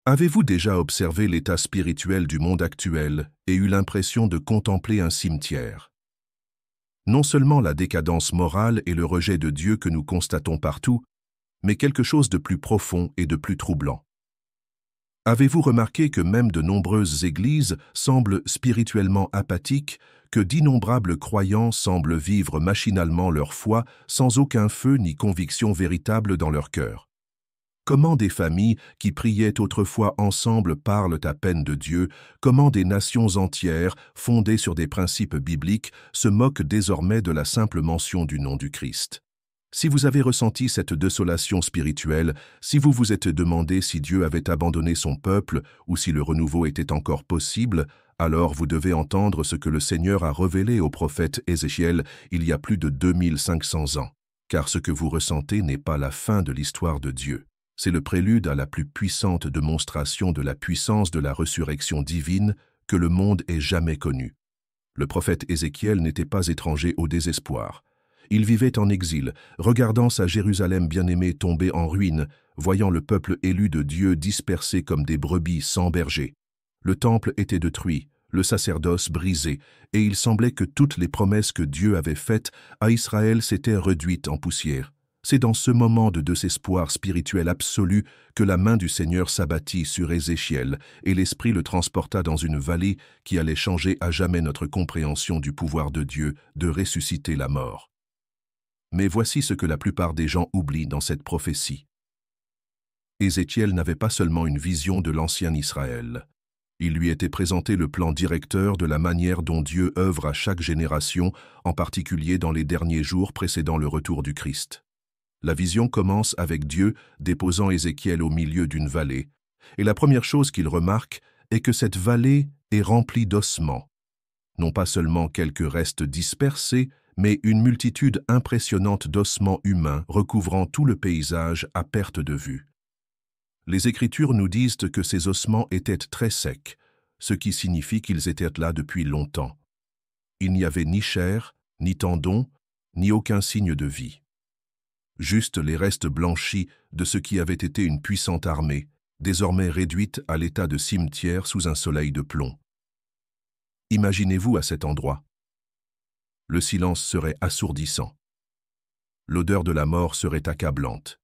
Avez-vous déjà observé l'état spirituel du monde actuel et eu l'impression de contempler un cimetière? Non seulement la décadence morale et le rejet de Dieu que nous constatons partout, mais quelque chose de plus profond et de plus troublant. Avez-vous remarqué que même de nombreuses églises semblent spirituellement apathiques, que d'innombrables croyants semblent vivre machinalement leur foi sans aucun feu ni conviction véritable dans leur cœur? Comment des familles qui priaient autrefois ensemble parlent à peine de Dieu, comment des nations entières, fondées sur des principes bibliques, se moquent désormais de la simple mention du nom du Christ? Si vous avez ressenti cette désolation spirituelle, si vous vous êtes demandé si Dieu avait abandonné son peuple ou si le renouveau était encore possible, alors vous devez entendre ce que le Seigneur a révélé au prophète Ézéchiel il y a plus de 2500 ans. Car ce que vous ressentez n'est pas la fin de l'histoire de Dieu. C'est le prélude à la plus puissante démonstration de la puissance de la résurrection divine que le monde ait jamais connue. Le prophète Ézéchiel n'était pas étranger au désespoir. Il vivait en exil, regardant sa Jérusalem bien-aimée tomber en ruine, voyant le peuple élu de Dieu dispersé comme des brebis sans berger. Le temple était détruit, le sacerdoce brisé, et il semblait que toutes les promesses que Dieu avait faites à Israël s'étaient réduites en poussière. C'est dans ce moment de désespoir spirituel absolu que la main du Seigneur s'abattit sur Ézéchiel et l'Esprit le transporta dans une vallée qui allait changer à jamais notre compréhension du pouvoir de Dieu de ressusciter la mort. Mais voici ce que la plupart des gens oublient dans cette prophétie. Ézéchiel n'avait pas seulement une vision de l'ancien Israël. Il lui était présenté le plan directeur de la manière dont Dieu œuvre à chaque génération, en particulier dans les derniers jours précédant le retour du Christ. La vision commence avec Dieu déposant Ézéchiel au milieu d'une vallée, et la première chose qu'il remarque est que cette vallée est remplie d'ossements. Non pas seulement quelques restes dispersés, mais une multitude impressionnante d'ossements humains recouvrant tout le paysage à perte de vue. Les Écritures nous disent que ces ossements étaient très secs, ce qui signifie qu'ils étaient là depuis longtemps. Il n'y avait ni chair, ni tendons, ni aucun signe de vie. Juste les restes blanchis de ce qui avait été une puissante armée, désormais réduite à l'état de cimetière sous un soleil de plomb. Imaginez-vous à cet endroit. Le silence serait assourdissant. L'odeur de la mort serait accablante.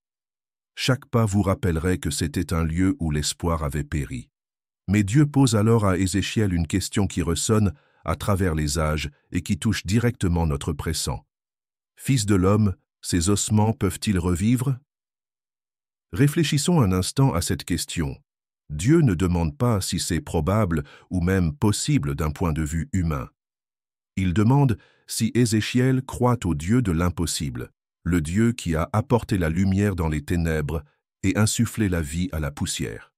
Chaque pas vous rappellerait que c'était un lieu où l'espoir avait péri. Mais Dieu pose alors à Ézéchiel une question qui ressonne à travers les âges et qui touche directement notre présent. Fils de l'homme, ces ossements peuvent-ils revivre? Réfléchissons un instant à cette question. Dieu ne demande pas si c'est probable ou même possible d'un point de vue humain. Il demande si Ézéchiel croit au Dieu de l'impossible, le Dieu qui a apporté la lumière dans les ténèbres et insufflé la vie à la poussière.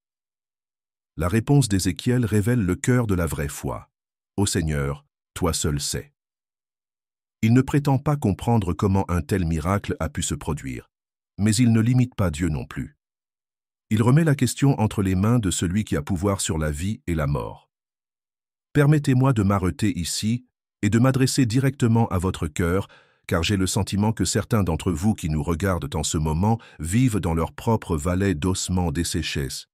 La réponse d'Ézéchiel révèle le cœur de la vraie foi. Ô Seigneur, toi seul sais. Il ne prétend pas comprendre comment un tel miracle a pu se produire, mais il ne limite pas Dieu non plus. Il remet la question entre les mains de celui qui a pouvoir sur la vie et la mort. Permettez-moi de m'arrêter ici et de m'adresser directement à votre cœur, car j'ai le sentiment que certains d'entre vous qui nous regardent en ce moment vivent dans leur propre vallée d'ossements desséchés.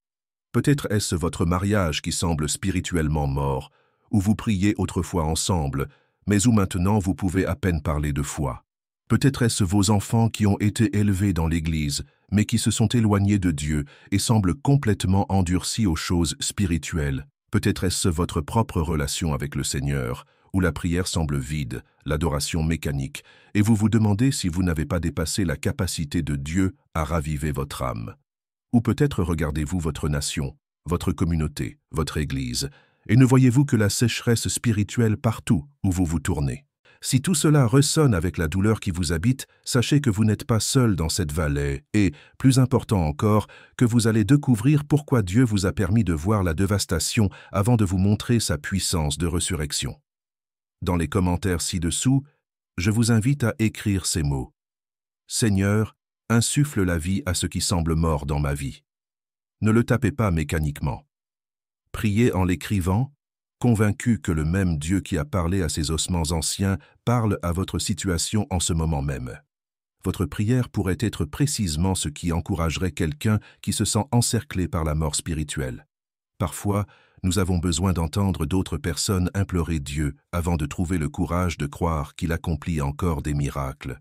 Peut-être est-ce votre mariage qui semble spirituellement mort, où vous priez autrefois ensemble, mais où maintenant vous pouvez à peine parler de foi. Peut-être est-ce vos enfants qui ont été élevés dans l'Église, mais qui se sont éloignés de Dieu et semblent complètement endurcis aux choses spirituelles. Peut-être est-ce votre propre relation avec le Seigneur, où la prière semble vide, l'adoration mécanique, et vous vous demandez si vous n'avez pas dépassé la capacité de Dieu à raviver votre âme. Ou peut-être regardez-vous votre nation, votre communauté, votre Église, et ne voyez-vous que la sécheresse spirituelle partout où vous vous tournez. Si tout cela résonne avec la douleur qui vous habite, sachez que vous n'êtes pas seul dans cette vallée et, plus important encore, que vous allez découvrir pourquoi Dieu vous a permis de voir la dévastation avant de vous montrer sa puissance de résurrection. Dans les commentaires ci-dessous, je vous invite à écrire ces mots. Seigneur, insuffle la vie à ce qui semble mort dans ma vie. Ne le tapez pas mécaniquement. Priez en l'écrivant, convaincu que le même Dieu qui a parlé à ces ossements anciens parle à votre situation en ce moment même. Votre prière pourrait être précisément ce qui encouragerait quelqu'un qui se sent encerclé par la mort spirituelle. Parfois, nous avons besoin d'entendre d'autres personnes implorer Dieu avant de trouver le courage de croire qu'il accomplit encore des miracles.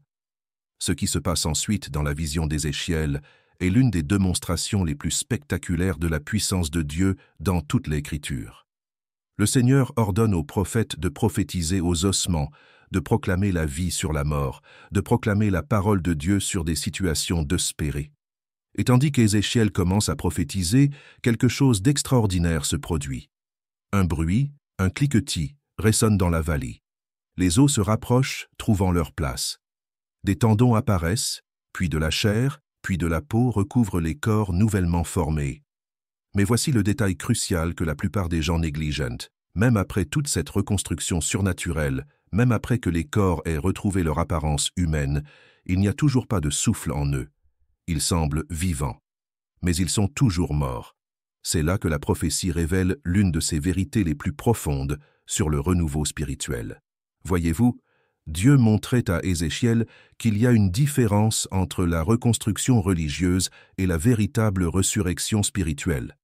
Ce qui se passe ensuite dans la vision d'Ézéchiel est l'une des démonstrations les plus spectaculaires de la puissance de Dieu dans toute l'Écriture. Le Seigneur ordonne aux prophètes de prophétiser aux ossements, de proclamer la vie sur la mort, de proclamer la parole de Dieu sur des situations désespérées. Et tandis qu'Ézéchiel commence à prophétiser, quelque chose d'extraordinaire se produit. Un bruit, un cliquetis, résonne dans la vallée. Les os se rapprochent, trouvant leur place. Des tendons apparaissent, puis de la chair, puis de la peau recouvre les corps nouvellement formés. Mais voici le détail crucial que la plupart des gens négligent. Même après toute cette reconstruction surnaturelle, même après que les corps aient retrouvé leur apparence humaine, il n'y a toujours pas de souffle en eux. Ils semblent vivants, mais ils sont toujours morts. C'est là que la prophétie révèle l'une de ses vérités les plus profondes sur le renouveau spirituel. Voyez-vous, Dieu montrait à Ézéchiel qu'il y a une différence entre la reconstruction religieuse et la véritable résurrection spirituelle.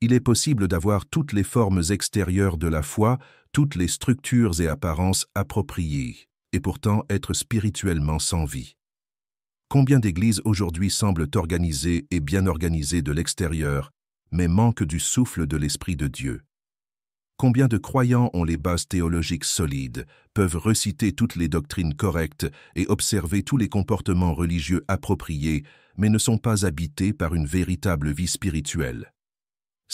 Il est possible d'avoir toutes les formes extérieures de la foi, toutes les structures et apparences appropriées, et pourtant être spirituellement sans vie. Combien d'églises aujourd'hui semblent organisées et bien organisées de l'extérieur, mais manquent du souffle de l'Esprit de Dieu? Combien de croyants ont les bases théologiques solides, peuvent reciter toutes les doctrines correctes et observer tous les comportements religieux appropriés, mais ne sont pas habités par une véritable vie spirituelle?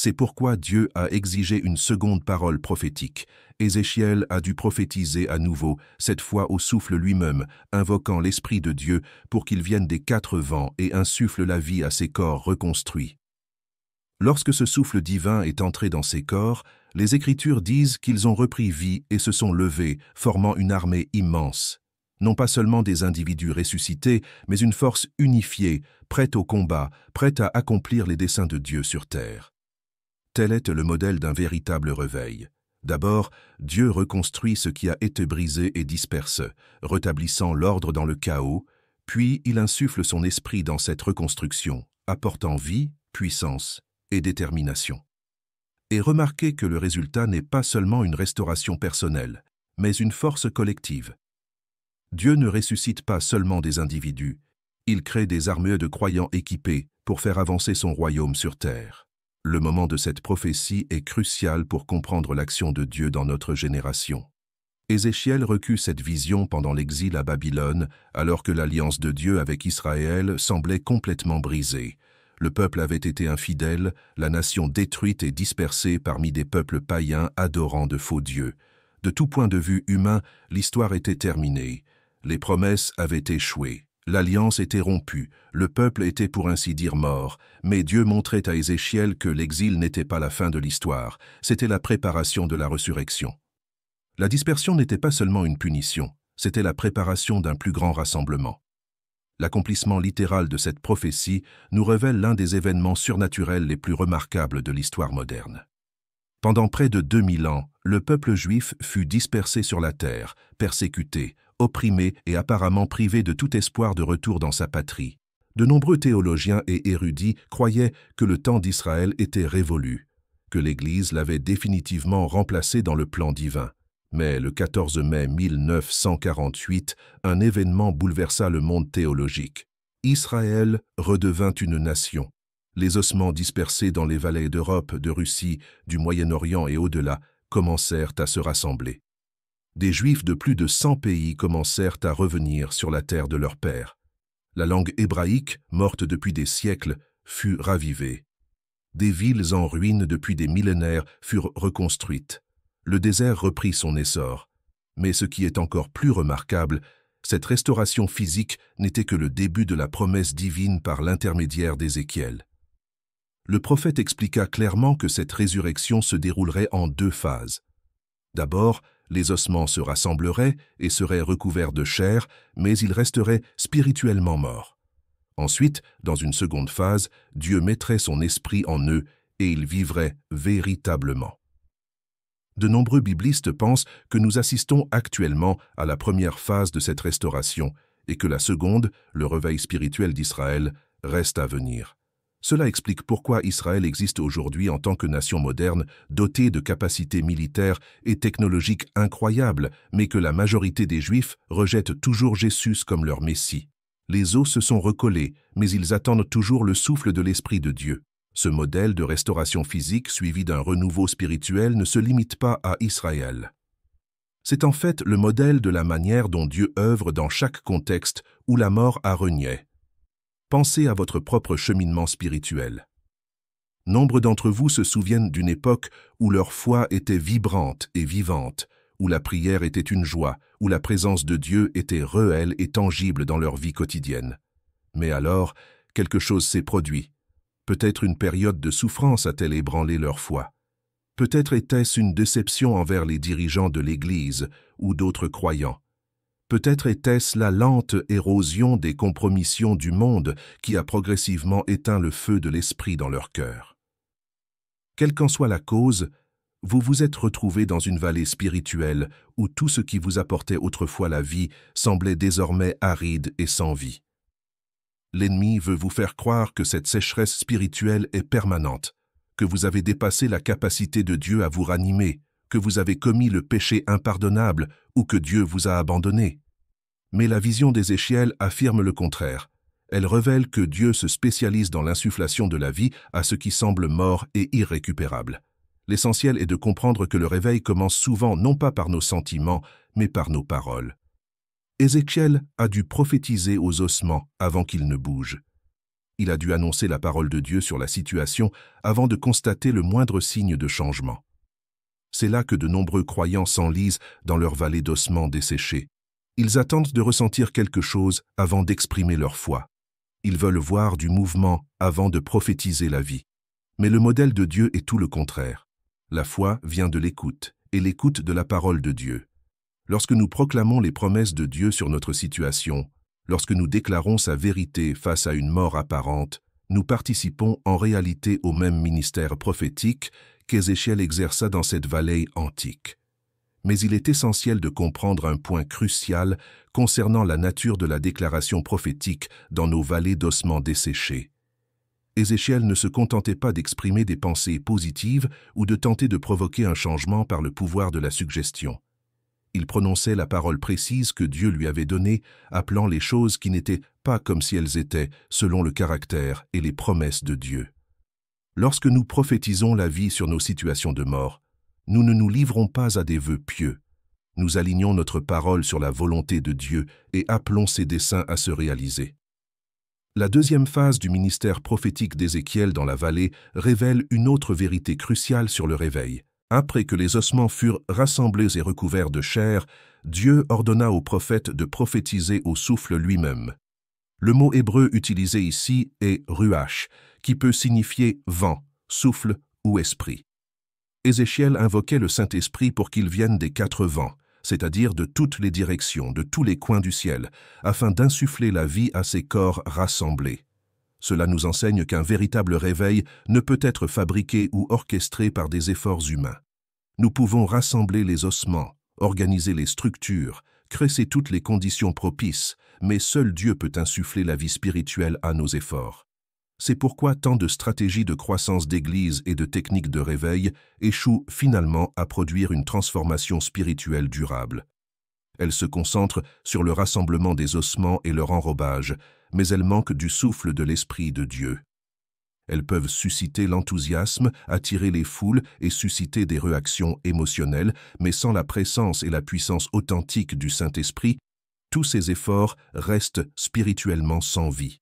C'est pourquoi Dieu a exigé une seconde parole prophétique. Ézéchiel a dû prophétiser à nouveau, cette fois au souffle lui-même, invoquant l'Esprit de Dieu pour qu'il vienne des quatre vents et insuffle la vie à ces corps reconstruits. Lorsque ce souffle divin est entré dans ces corps, les Écritures disent qu'ils ont repris vie et se sont levés, formant une armée immense. Non pas seulement des individus ressuscités, mais une force unifiée, prête au combat, prête à accomplir les desseins de Dieu sur terre. Tel est le modèle d'un véritable réveil. D'abord, Dieu reconstruit ce qui a été brisé et disperse, rétablissant l'ordre dans le chaos, puis il insuffle son esprit dans cette reconstruction, apportant vie, puissance et détermination. Et remarquez que le résultat n'est pas seulement une restauration personnelle, mais une force collective. Dieu ne ressuscite pas seulement des individus, il crée des armées de croyants équipés pour faire avancer son royaume sur terre. Le moment de cette prophétie est crucial pour comprendre l'action de Dieu dans notre génération. Ézéchiel reçut cette vision pendant l'exil à Babylone, alors que l'alliance de Dieu avec Israël semblait complètement brisée. Le peuple avait été infidèle, la nation détruite et dispersée parmi des peuples païens adorant de faux dieux. De tout point de vue humain, l'histoire était terminée. Les promesses avaient échoué. L'alliance était rompue, le peuple était pour ainsi dire mort, mais Dieu montrait à Ézéchiel que l'exil n'était pas la fin de l'histoire, c'était la préparation de la résurrection. La dispersion n'était pas seulement une punition, c'était la préparation d'un plus grand rassemblement. L'accomplissement littéral de cette prophétie nous révèle l'un des événements surnaturels les plus remarquables de l'histoire moderne. Pendant près de 2000 ans, le peuple juif fut dispersé sur la terre, persécuté, opprimé et apparemment privé de tout espoir de retour dans sa patrie. De nombreux théologiens et érudits croyaient que le temps d'Israël était révolu, que l'Église l'avait définitivement remplacé dans le plan divin. Mais le 14 mai 1948, un événement bouleversa le monde théologique. Israël redevint une nation. Les ossements dispersés dans les vallées d'Europe, de Russie, du Moyen-Orient et au-delà commencèrent à se rassembler. Des Juifs de plus de 100 pays commencèrent à revenir sur la terre de leur père. La langue hébraïque, morte depuis des siècles, fut ravivée. Des villes en ruine depuis des millénaires furent reconstruites. Le désert reprit son essor. Mais ce qui est encore plus remarquable, cette restauration physique n'était que le début de la promesse divine par l'intermédiaire d'Ézéchiel. Le prophète expliqua clairement que cette résurrection se déroulerait en deux phases. D'abord, les ossements se rassembleraient et seraient recouverts de chair, mais ils resteraient spirituellement morts. Ensuite, dans une seconde phase, Dieu mettrait son esprit en eux et ils vivraient véritablement. De nombreux biblistes pensent que nous assistons actuellement à la première phase de cette restauration et que la seconde, le réveil spirituel d'Israël, reste à venir. Cela explique pourquoi Israël existe aujourd'hui en tant que nation moderne, dotée de capacités militaires et technologiques incroyables, mais que la majorité des Juifs rejettent toujours Jésus comme leur Messie. Les os se sont recollés, mais ils attendent toujours le souffle de l'Esprit de Dieu. Ce modèle de restauration physique suivi d'un renouveau spirituel ne se limite pas à Israël. C'est en fait le modèle de la manière dont Dieu œuvre dans chaque contexte où la mort a régné. Pensez à votre propre cheminement spirituel. Nombre d'entre vous se souviennent d'une époque où leur foi était vibrante et vivante, où la prière était une joie, où la présence de Dieu était réelle et tangible dans leur vie quotidienne. Mais alors, quelque chose s'est produit. Peut-être une période de souffrance a-t-elle ébranlé leur foi. Peut-être était-ce une déception envers les dirigeants de l'Église ou d'autres croyants. Peut-être était-ce la lente érosion des compromissions du monde qui a progressivement éteint le feu de l'esprit dans leur cœur. Quelle qu'en soit la cause, vous vous êtes retrouvés dans une vallée spirituelle où tout ce qui vous apportait autrefois la vie semblait désormais aride et sans vie. L'ennemi veut vous faire croire que cette sécheresse spirituelle est permanente, que vous avez dépassé la capacité de Dieu à vous ranimer, que vous avez commis le péché impardonnable ou que Dieu vous a abandonné. Mais la vision d'Ézéchiel affirme le contraire. Elle révèle que Dieu se spécialise dans l'insufflation de la vie à ce qui semble mort et irrécupérable. L'essentiel est de comprendre que le réveil commence souvent non pas par nos sentiments, mais par nos paroles. Ézéchiel a dû prophétiser aux ossements avant qu'ils ne bougent. Il a dû annoncer la parole de Dieu sur la situation avant de constater le moindre signe de changement. C'est là que de nombreux croyants s'enlisent dans leur vallée d'ossements desséchés. Ils attendent de ressentir quelque chose avant d'exprimer leur foi. Ils veulent voir du mouvement avant de prophétiser la vie. Mais le modèle de Dieu est tout le contraire. La foi vient de l'écoute, et l'écoute de la parole de Dieu. Lorsque nous proclamons les promesses de Dieu sur notre situation, lorsque nous déclarons sa vérité face à une mort apparente, nous participons en réalité au même ministère prophétique qu'Ézéchiel exerça dans cette vallée antique. Mais il est essentiel de comprendre un point crucial concernant la nature de la déclaration prophétique dans nos vallées d'ossements desséchés. Ézéchiel ne se contentait pas d'exprimer des pensées positives ou de tenter de provoquer un changement par le pouvoir de la suggestion. Il prononçait la parole précise que Dieu lui avait donnée, appelant les choses qui n'étaient pas comme si elles étaient, selon le caractère et les promesses de Dieu. Lorsque nous prophétisons la vie sur nos situations de mort, nous ne nous livrons pas à des vœux pieux. Nous alignons notre parole sur la volonté de Dieu et appelons ses desseins à se réaliser. La deuxième phase du ministère prophétique d'Ézéchiel dans la vallée révèle une autre vérité cruciale sur le réveil. Après que les ossements furent rassemblés et recouverts de chair, Dieu ordonna au prophète de prophétiser au souffle lui-même. Le mot hébreu utilisé ici est « ruach », qui peut signifier « vent », « souffle » ou « esprit ». Ézéchiel invoquait le Saint-Esprit pour qu'il vienne des quatre vents, c'est-à-dire de toutes les directions, de tous les coins du ciel, afin d'insuffler la vie à ces corps rassemblés. Cela nous enseigne qu'un véritable réveil ne peut être fabriqué ou orchestré par des efforts humains. Nous pouvons rassembler les ossements, organiser les structures, créer toutes les conditions propices, mais seul Dieu peut insuffler la vie spirituelle à nos efforts. C'est pourquoi tant de stratégies de croissance d'église et de techniques de réveil échouent finalement à produire une transformation spirituelle durable. Elles se concentrent sur le rassemblement des ossements et leur enrobage, mais elles manquent du souffle de l'Esprit de Dieu. Elles peuvent susciter l'enthousiasme, attirer les foules et susciter des réactions émotionnelles, mais sans la présence et la puissance authentique du Saint-Esprit, tous ces efforts restent spirituellement sans vie.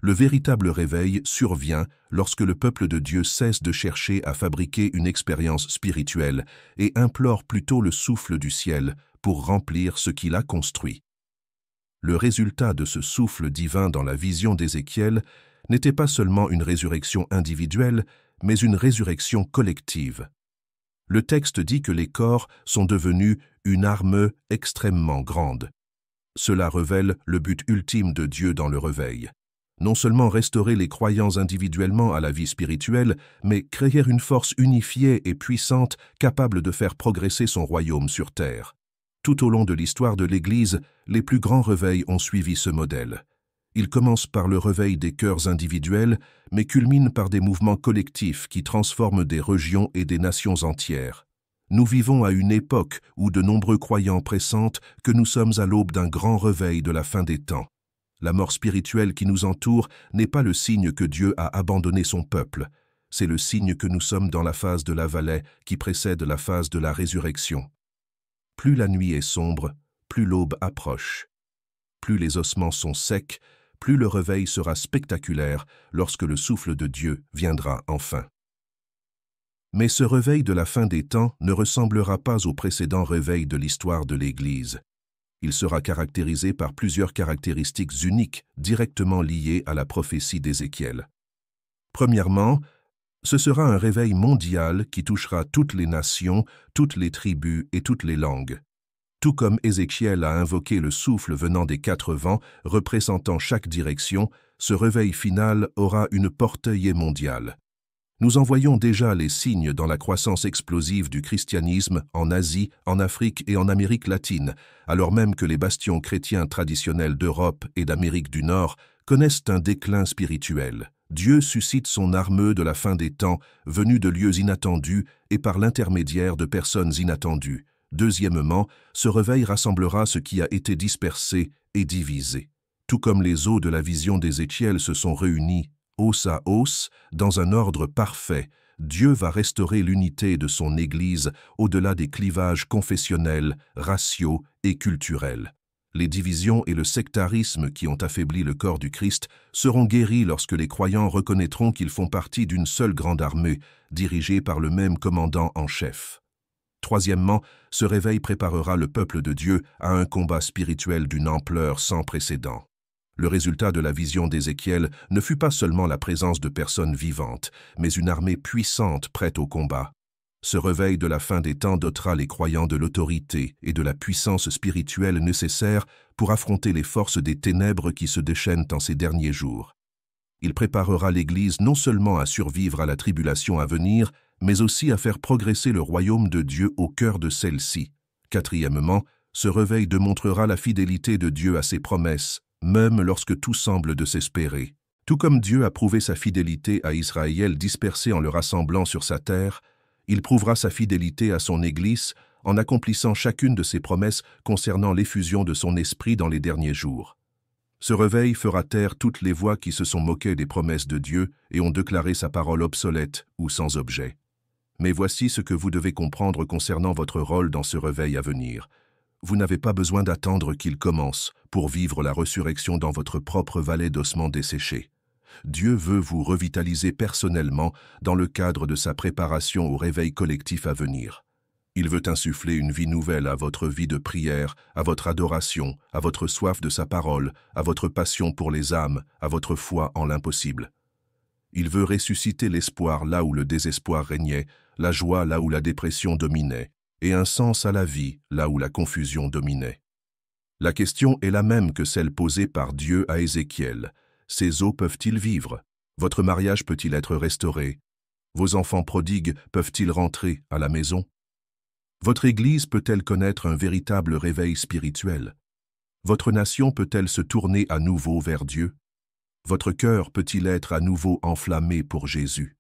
Le véritable réveil survient lorsque le peuple de Dieu cesse de chercher à fabriquer une expérience spirituelle et implore plutôt le souffle du ciel pour remplir ce qu'il a construit. Le résultat de ce souffle divin dans la vision d'Ézéchiel n'était pas seulement une résurrection individuelle, mais une résurrection collective. Le texte dit que les corps sont devenus une arme extrêmement grande. Cela révèle le but ultime de Dieu dans le réveil. Non seulement restaurer les croyants individuellement à la vie spirituelle, mais créer une force unifiée et puissante capable de faire progresser son royaume sur terre. Tout au long de l'histoire de l'Église, les plus grands réveils ont suivi ce modèle. Ils commencent par le réveil des cœurs individuels, mais culminent par des mouvements collectifs qui transforment des régions et des nations entières. Nous vivons à une époque où de nombreux croyants pressentent que nous sommes à l'aube d'un grand réveil de la fin des temps. La mort spirituelle qui nous entoure n'est pas le signe que Dieu a abandonné son peuple. C'est le signe que nous sommes dans la phase de la vallée qui précède la phase de la résurrection. Plus la nuit est sombre, plus l'aube approche. Plus les ossements sont secs, plus le réveil sera spectaculaire lorsque le souffle de Dieu viendra enfin. Mais ce réveil de la fin des temps ne ressemblera pas au précédent réveil de l'histoire de l'Église. Il sera caractérisé par plusieurs caractéristiques uniques directement liées à la prophétie d'Ézéchiel. Premièrement, ce sera un réveil mondial qui touchera toutes les nations, toutes les tribus et toutes les langues. Tout comme Ézéchiel a invoqué le souffle venant des 4 vents, représentant chaque direction, ce réveil final aura une portée mondiale. Nous en voyons déjà les signes dans la croissance explosive du christianisme en Asie, en Afrique et en Amérique latine, alors même que les bastions chrétiens traditionnels d'Europe et d'Amérique du Nord connaissent un déclin spirituel. Dieu suscite son armée de la fin des temps, venue de lieux inattendus et par l'intermédiaire de personnes inattendues. Deuxièmement, ce réveil rassemblera ce qui a été dispersé et divisé. Tout comme les os de la vision d'Ézéchiel se sont réunis, os à os, dans un ordre parfait, Dieu va restaurer l'unité de son Église au-delà des clivages confessionnels, raciaux et culturels. Les divisions et le sectarisme qui ont affaibli le corps du Christ seront guéris lorsque les croyants reconnaîtront qu'ils font partie d'une seule grande armée, dirigée par le même commandant en chef. Troisièmement, ce réveil préparera le peuple de Dieu à un combat spirituel d'une ampleur sans précédent. Le résultat de la vision d'Ézéchiel ne fut pas seulement la présence de personnes vivantes, mais une armée puissante prête au combat. Ce réveil de la fin des temps dotera les croyants de l'autorité et de la puissance spirituelle nécessaires pour affronter les forces des ténèbres qui se déchaînent en ces derniers jours. Il préparera l'Église non seulement à survivre à la tribulation à venir, mais aussi à faire progresser le royaume de Dieu au cœur de celle-ci. Quatrièmement, ce réveil démontrera la fidélité de Dieu à ses promesses, même lorsque tout semble désespéré. Tout comme Dieu a prouvé sa fidélité à Israël dispersé en le rassemblant sur sa terre, il prouvera sa fidélité à son Église en accomplissant chacune de ses promesses concernant l'effusion de son esprit dans les derniers jours. Ce réveil fera taire toutes les voix qui se sont moquées des promesses de Dieu et ont déclaré sa parole obsolète ou sans objet. Mais voici ce que vous devez comprendre concernant votre rôle dans ce réveil à venir. Vous n'avez pas besoin d'attendre qu'il commence pour vivre la résurrection dans votre propre vallée d'ossements desséchés. Dieu veut vous revitaliser personnellement dans le cadre de sa préparation au réveil collectif à venir. Il veut insuffler une vie nouvelle à votre vie de prière, à votre adoration, à votre soif de sa parole, à votre passion pour les âmes, à votre foi en l'impossible. Il veut ressusciter l'espoir là où le désespoir régnait, la joie là où la dépression dominait, et un sens à la vie là où la confusion dominait. La question est la même que celle posée par Dieu à Ézéchiel. Ces os peuvent-ils vivre? Votre mariage peut-il être restauré? Vos enfants prodigues peuvent-ils rentrer à la maison? Votre Église peut-elle connaître un véritable réveil spirituel? Votre nation peut-elle se tourner à nouveau vers Dieu? Votre cœur peut-il être à nouveau enflammé pour Jésus?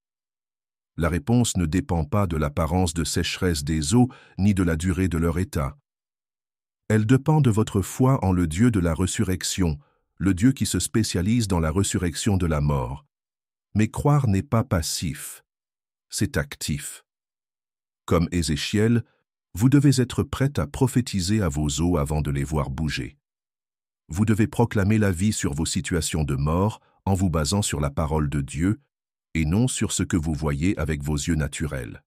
La réponse ne dépend pas de l'apparence de sécheresse des eaux, ni de la durée de leur état. Elle dépend de votre foi en le Dieu de la résurrection, le Dieu qui se spécialise dans la résurrection de la mort. Mais croire n'est pas passif, c'est actif. Comme Ézéchiel, vous devez être prête à prophétiser à vos os avant de les voir bouger. Vous devez proclamer la vie sur vos situations de mort en vous basant sur la parole de Dieu et non sur ce que vous voyez avec vos yeux naturels.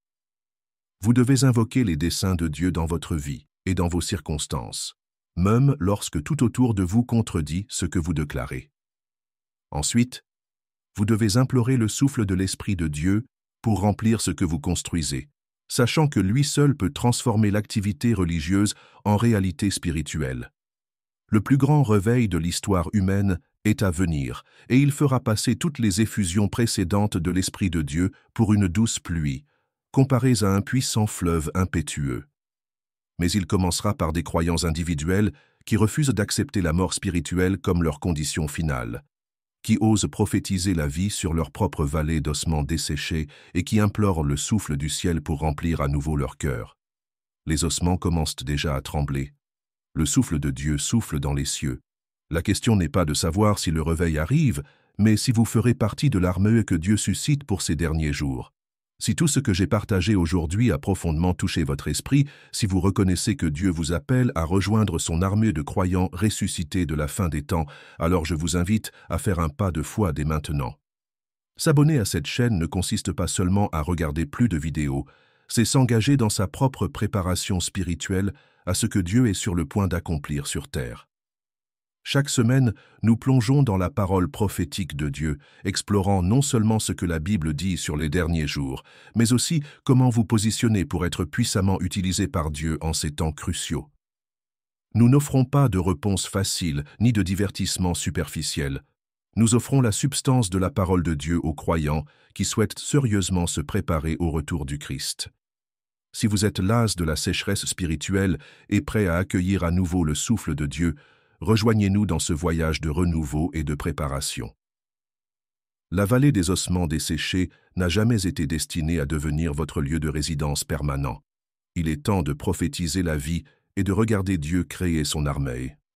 Vous devez invoquer les desseins de Dieu dans votre vie et dans vos circonstances, même lorsque tout autour de vous contredit ce que vous déclarez. Ensuite, vous devez implorer le souffle de l'Esprit de Dieu pour remplir ce que vous construisez, sachant que lui seul peut transformer l'activité religieuse en réalité spirituelle. Le plus grand réveil de l'histoire humaine est à venir, et il fera passer toutes les effusions précédentes de l'Esprit de Dieu pour une douce pluie, comparées à un puissant fleuve impétueux. mais il commencera par des croyants individuels qui refusent d'accepter la mort spirituelle comme leur condition finale, qui osent prophétiser la vie sur leur propre vallée d'ossements desséchés et qui implorent le souffle du ciel pour remplir à nouveau leur cœur. Les ossements commencent déjà à trembler. Le souffle de Dieu souffle dans les cieux. La question n'est pas de savoir si le réveil arrive, mais si vous ferez partie de l'armée que Dieu suscite pour ces derniers jours. Si tout ce que j'ai partagé aujourd'hui a profondément touché votre esprit, si vous reconnaissez que Dieu vous appelle à rejoindre son armée de croyants ressuscités de la fin des temps, alors je vous invite à faire un pas de foi dès maintenant. S'abonner à cette chaîne ne consiste pas seulement à regarder plus de vidéos, c'est s'engager dans sa propre préparation spirituelle à ce que Dieu est sur le point d'accomplir sur terre. Chaque semaine, nous plongeons dans la parole prophétique de Dieu, explorant non seulement ce que la Bible dit sur les derniers jours, mais aussi comment vous positionner pour être puissamment utilisé par Dieu en ces temps cruciaux. Nous n'offrons pas de réponses faciles ni de divertissements superficiels. Nous offrons la substance de la parole de Dieu aux croyants qui souhaitent sérieusement se préparer au retour du Christ. Si vous êtes las de la sécheresse spirituelle et prêt à accueillir à nouveau le souffle de Dieu, rejoignez-nous dans ce voyage de renouveau et de préparation. La vallée des ossements desséchés n'a jamais été destinée à devenir votre lieu de résidence permanent. Il est temps de prophétiser la vie et de regarder Dieu créer son armée.